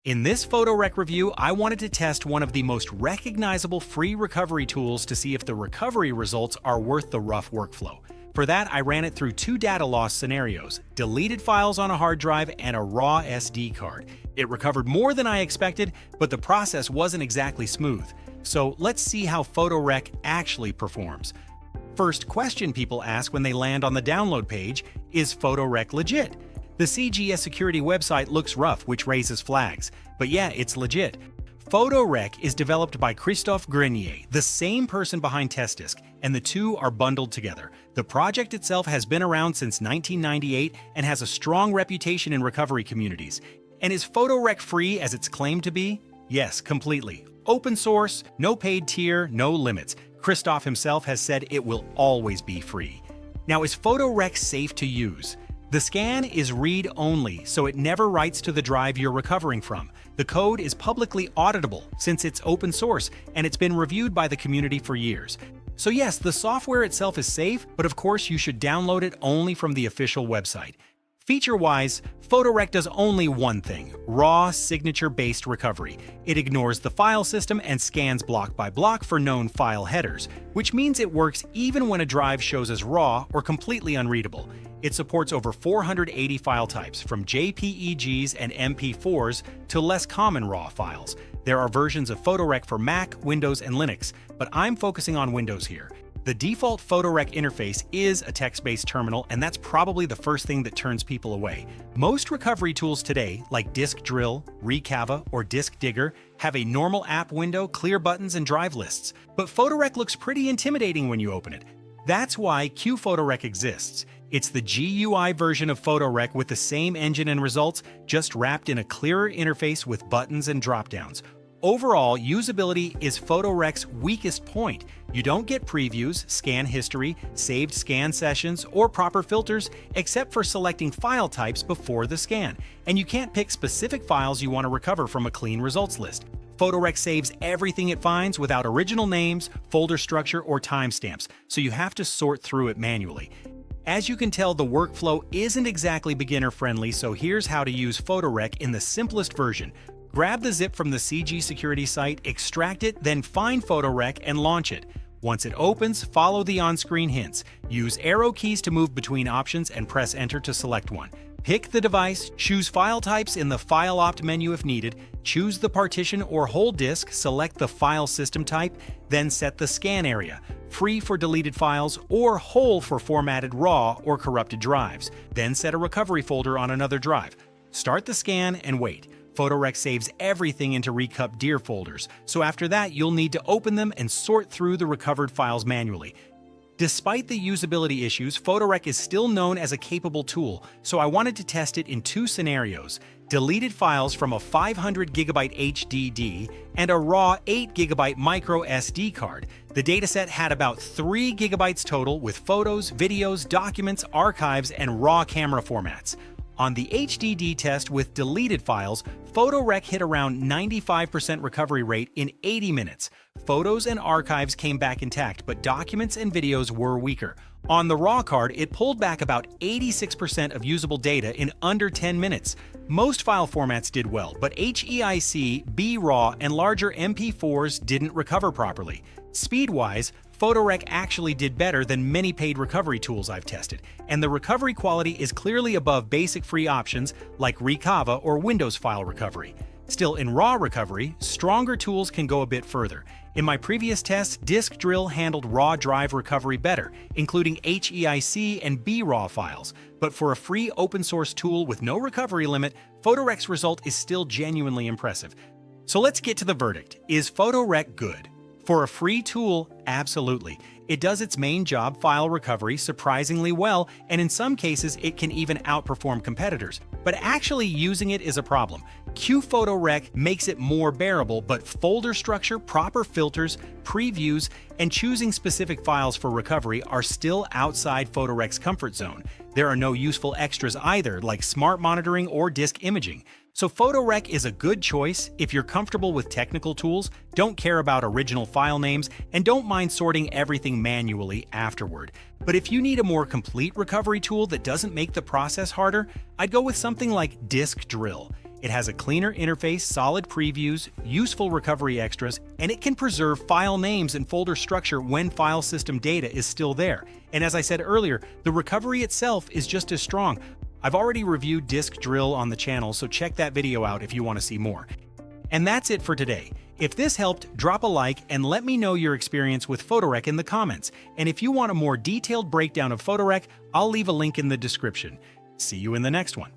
In this PhotoRec review, I wanted to test one of the most recognizable free recovery tools to see if the recovery results are worth the rough workflow. For that, I ran it through two data loss scenarios: deleted files on a hard drive and a raw SD card. It recovered more than I expected, but the process wasn't exactly smooth. So let's see how PhotoRec actually performs. First question people ask when they land on the download page is PhotoRec legit? The CGSecurity website looks rough, which raises flags. But yeah, it's legit. PhotoRec is developed by Christophe Grenier, the same person behind TestDisk, and the two are bundled together. The project itself has been around since 1998 and has a strong reputation in recovery communities. And is PhotoRec free as it's claimed to be? Yes, completely. Open source, no paid tier, no limits. Christophe himself has said it will always be free. Now, is PhotoRec safe to use? The scan is read-only, so it never writes to the drive you're recovering from. The code is publicly auditable since it's open source, and it's been reviewed by the community for years. So yes, the software itself is safe, but of course you should download it only from the official website. Feature-wise, PhotoRec does only one thing: raw, signature-based recovery. It ignores the file system and scans block by block for known file headers, which means it works even when a drive shows as raw or completely unreadable. It supports over 480 file types, from JPEGs and MP4s to less common RAW files. There are versions of PhotoRec for Mac, Windows, and Linux, but I'm focusing on Windows here. The default PhotoRec interface is a text-based terminal, and that's probably the first thing that turns people away. Most recovery tools today, like Disk Drill, Recava, or Disk Digger, have a normal app window, clear buttons, and drive lists. But PhotoRec looks pretty intimidating when you open it. That's why Use PhotoRec exists. It's the GUI version of PhotoRec with the same engine and results, just wrapped in a clearer interface with buttons and dropdowns. Overall, usability is PhotoRec's weakest point. You don't get previews, scan history, saved scan sessions, or proper filters, except for selecting file types before the scan. And you can't pick specific files you want to recover from a clean results list. PhotoRec saves everything it finds without original names, folder structure, or timestamps, so you have to sort through it manually. As you can tell, the workflow isn't exactly beginner-friendly, so here's how to use PhotoRec in the simplest version. Grab the zip from the CGSecurity site, extract it, then find PhotoRec and launch it. Once it opens, follow the on-screen hints. Use arrow keys to move between options and press Enter to select one. Pick the device, choose file types in the File Opt menu if needed, choose the partition or whole disk, select the file system type, then set the scan area, free for deleted files or whole for formatted RAW or corrupted drives. Then set a recovery folder on another drive. Start the scan and wait. PhotoRec saves everything into recup dir folders, so after that you'll need to open them and sort through the recovered files manually. Despite the usability issues, PhotoRec is still known as a capable tool, so I wanted to test it in two scenarios: deleted files from a 500GB HDD and a raw 8GB micro SD card. The dataset had about 3 GB total with photos, videos, documents, archives, and raw camera formats. On the HDD test with deleted files, PhotoRec hit around 95% recovery rate in 80 minutes. Photos and archives came back intact, but documents and videos were weaker. On the raw card, it pulled back about 86% of usable data in under 10 minutes. Most file formats did well, but HEIC, BRAW, and larger MP4s didn't recover properly. Speed-wise, PhotoRec actually did better than many paid recovery tools I've tested, and the recovery quality is clearly above basic free options like Recava or Windows file recovery. Still, in raw recovery, stronger tools can go a bit further. In my previous test, Disk Drill handled raw drive recovery better, including HEIC and BRAW files. But for a free open source tool with no recovery limit, PhotoRec's result is still genuinely impressive. So let's get to the verdict. Is PhotoRec good? For a free tool, absolutely. It does its main job, file recovery, surprisingly well, and in some cases it can even outperform competitors. But actually using it is a problem. Use PhotoRec makes it more bearable, but folder structure, proper filters, previews, and choosing specific files for recovery are still outside PhotoRec's comfort zone. There are no useful extras either, like smart monitoring or disk imaging. So PhotoRec is a good choice if you're comfortable with technical tools, don't care about original file names, and don't mind sorting everything manually afterward. But if you need a more complete recovery tool that doesn't make the process harder, I'd go with something like Disk Drill. It has a cleaner interface, solid previews, useful recovery extras, and it can preserve file names and folder structure when file system data is still there. And as I said earlier, the recovery itself is just as strong. I've already reviewed Disk Drill on the channel, so check that video out if you want to see more. And that's it for today. If this helped, drop a like and let me know your experience with PhotoRec in the comments. And if you want a more detailed breakdown of PhotoRec, I'll leave a link in the description. See you in the next one.